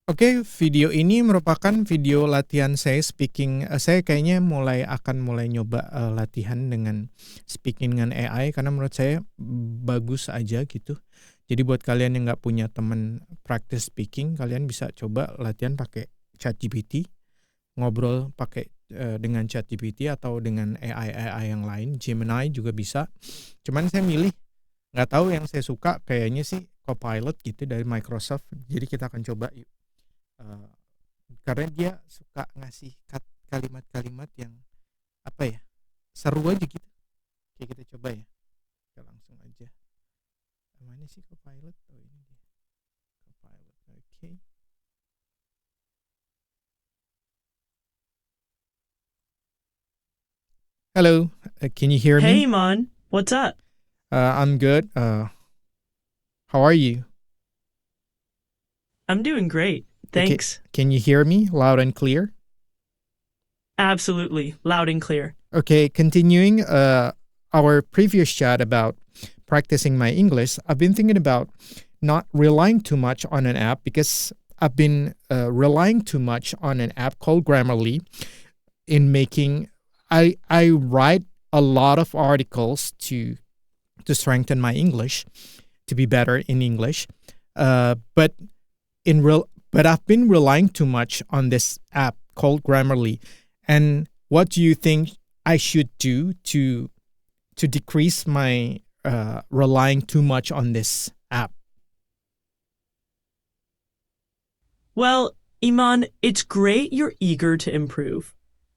Oke, video ini merupakan video latihan saya speaking. Saya kayaknya akan mulai nyoba latihan dengan speaking dengan AI karena menurut saya bagus aja gitu. Jadi buat kalian yang nggak punya teman practice speaking, kalian bisa coba latihan pakai ChatGPT, ngobrol pakai dengan ChatGPT atau dengan AI yang lain. Gemini juga bisa. Cuman saya milih nggak tahu yang saya suka kayaknya sih Copilot gitu dari Microsoft. Jadi kita akan coba yuk. Eh, karena dia suka ngasih kalimat-kalimat yang apa ya, seru aja gitu. Oke, kita coba ya. Kita langsung aja. Mana sih Copilot? Oh, ini dia. Copilot. Oke. Hello. Can you hear Hey, me? Iman, what's up? I'm good. How are you? I'm doing great. Okay. Thanks. Can you hear me loud and clear? Absolutely, loud and clear. Okay, continuing our previous chat about practicing my English, I've been thinking about not relying too much on an app because I've been relying too much on an app called Grammarly in making. I write a lot of articles to strengthen my English, to be better in English, but but I've been relying too much on this app called Grammarly. And what do you think I should do to decrease my relying too much on this app? Well, Iman, it's great you're eager to improve.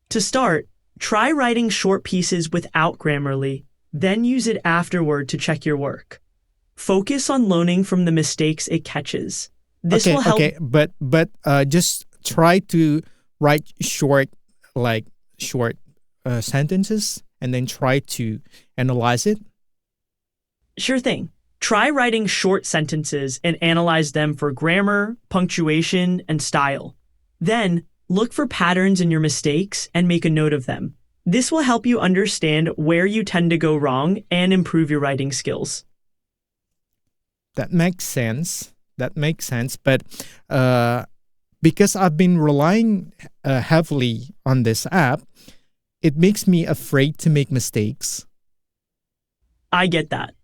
To start, try writing short pieces without Grammarly, then use it afterward to check your work. Focus on learning from the mistakes it catches. This Okay, will help. okay, but just try to write like short sentences, and then try to analyze it. Sure thing. Try writing short sentences and analyze them for grammar, punctuation, and style. Then, look for patterns in your mistakes and make a note of them. This will help you understand where you tend to go wrong and improve your writing skills. That makes sense. That makes sense. But because I've been relying heavily on this app, it makes me afraid to make mistakes. I get that.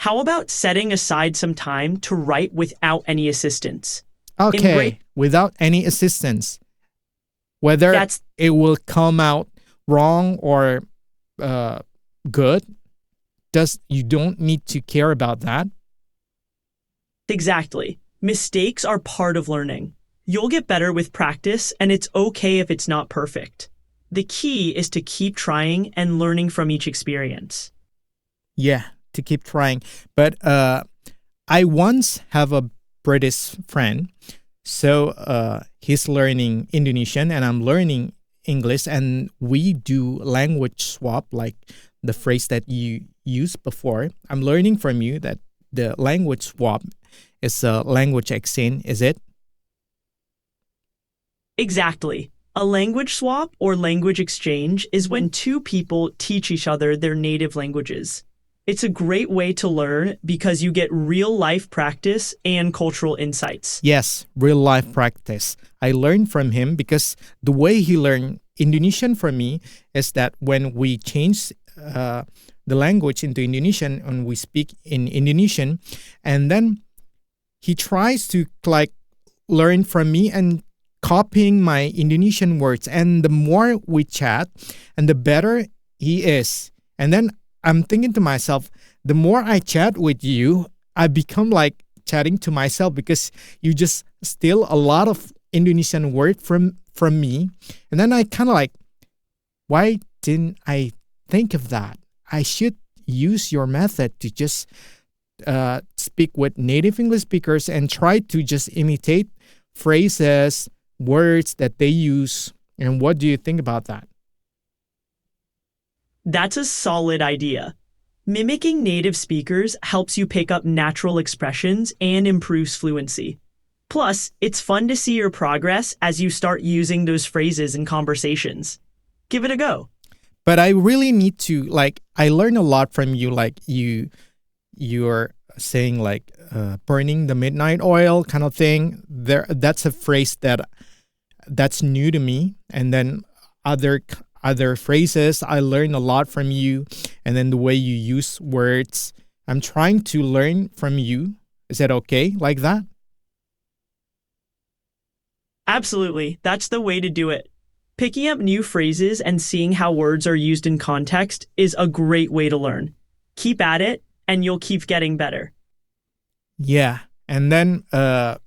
How about setting aside some time to write without any assistance? Embrace Okay, without any assistance, whether that's it will come out wrong or uh, good, does you don't need to care about that. exactly. Mistakes are part of learning. You'll get better with practice, and it's okay if it's not perfect. The key is to keep trying and learning from each experience. Yeah, to keep trying. But I once have a British friend, so he's learning Indonesian and I'm learning English, and we do language swap, like the phrase that you used before. I'm learning from you that the language swap is a language exchange, is it? Exactly. A language swap or language exchange is when two people teach each other their native languages. It's a great way to learn because you get real life practice and cultural insights. Yes, real life practice. I learned from him because the way he learned Indonesian from me is that when we change the language into Indonesian and we speak in Indonesian, and then he tries to like learn from me and copying my Indonesian words. And the more we chat, and the better he is. And then I'm thinking to myself, the more I chat with you, I become like chatting to myself because you just steal a lot of Indonesian word from me. And then I kind of like, why didn't I think of that? I should use your method to just speak with native English speakers and try to just imitate phrases, words that they use. And what do you think about that? That's a solid idea. Mimicking native speakers helps you pick up natural expressions and improves fluency. Plus, it's fun to see your progress as you start using those phrases in conversations. Give it a go. But I really need to like I learn a lot from you, like you're saying like burning the midnight oil kind of thing. That's a phrase that's new to me. And then other phrases I learned a lot from you, and then the way you use words. I'm trying to learn from you. Is that okay like that? Absolutely. That's the way to do it. Picking up new phrases and seeing how words are used in context is a great way to learn. Keep at it, and you'll keep getting better. Yeah. And then the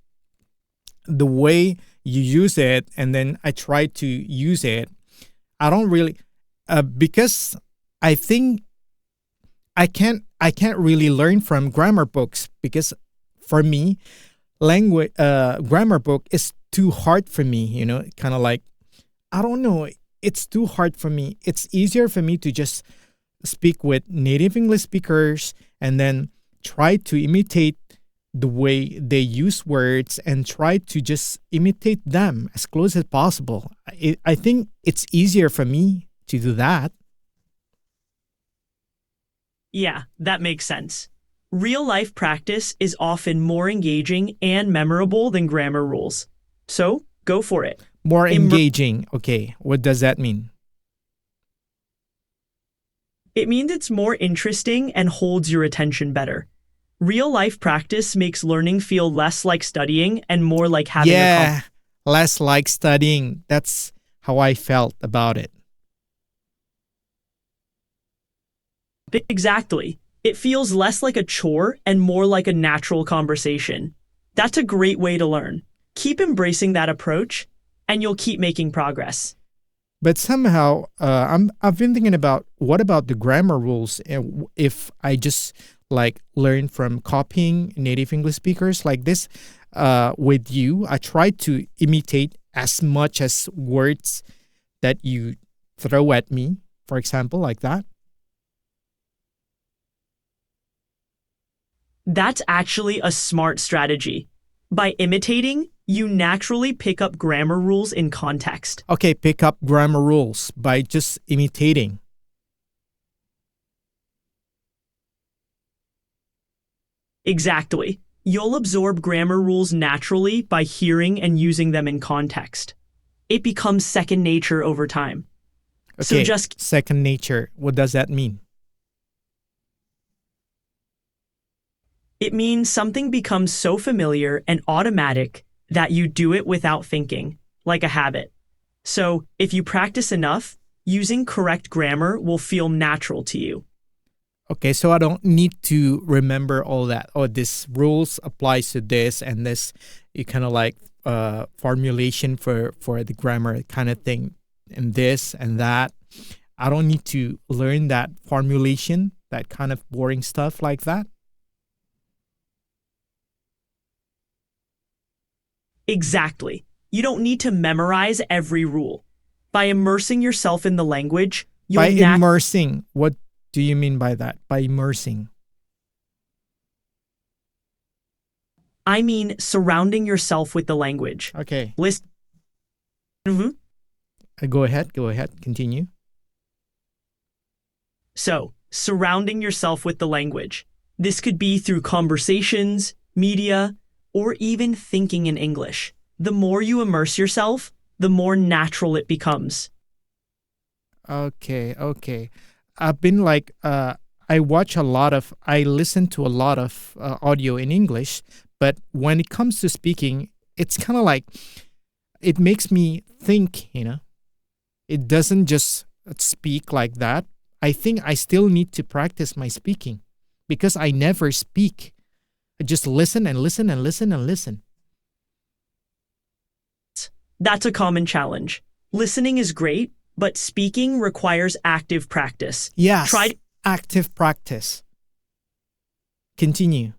way you use it, and then I try to use it. I don't really because I think I can't really learn from grammar books, because for me, language grammar book is too hard for me, kind of like, I don't know, it's too hard for me. It's easier for me to just speak with native English speakers and then try to imitate the way they use words and try to just imitate them as close as possible. I think it's easier for me to do that. Yeah, that makes sense. Real life practice is often more engaging and memorable than grammar rules. So go for it. More Immer- engaging. Okay, what does that mean? it means it's more interesting and holds your attention better. Real life practice makes learning feel less like studying and more like having a Yeah, less like studying. That's how I felt about it. Exactly. It feels less like a chore and more like a natural conversation. That's a great way to learn. Keep embracing that approach, and you'll keep making progress. But somehow, I've been thinking about, what about the grammar rules? If I just like learn from copying native English speakers like this, with you, I try to imitate as much as words that you throw at me, for example, like that. That's actually a smart strategy. By imitating, you naturally pick up grammar rules in context. Okay, pick up grammar rules by just imitating. Exactly. You'll absorb grammar rules naturally by hearing and using them in context. It becomes second nature over time. So Okay, just second nature. What does that mean? It means something becomes so familiar and automatic that you do it without thinking, like a habit. So, if you practice enough, using correct grammar will feel natural to you. Okay, so I don't need to remember all that. Oh, this rules applies to this and this. You kind of like formulation for the grammar kind of thing, and this and that. I don't need to learn that formulation, that kind of boring stuff like that. Exactly. You don't need to memorize every rule. By immersing yourself in the language, By you'll immersing, what do you mean by that? By immersing. I mean surrounding yourself with the language. Okay, List. Mhm. go ahead. Go ahead. Continue. So, surrounding yourself with the language. This could be through conversations, media, or even thinking in English. The more you immerse yourself, the more natural it becomes. Okay, okay. I've been like, I listen to a lot of audio in English, but when it comes to speaking, it's kind of like, it makes me think. It doesn't just speak like that. I think I still need to practice my speaking because I never speak. I just listen and listen and listen and listen. That's a common challenge. Listening is great, but speaking requires active practice. Yes, Try active practice. Continue.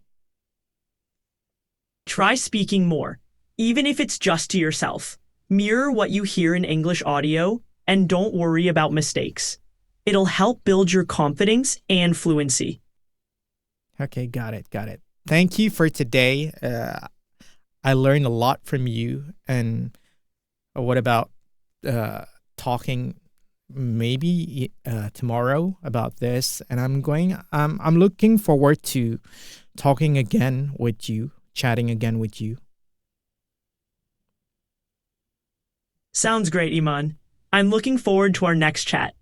try speaking more, even if it's just to yourself. Mirror what you hear in English audio and don't worry about mistakes. It'll help build your confidence and fluency. Okay, got it, got it. Thank you for today. I learned a lot from you. And what about talking maybe tomorrow about this? And I'm looking forward talking again with you, chatting again with you. Sounds great, Iman. I'm looking forward to our next chat.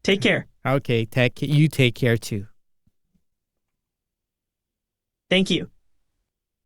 Take care. Okay, you take care too. Thank you.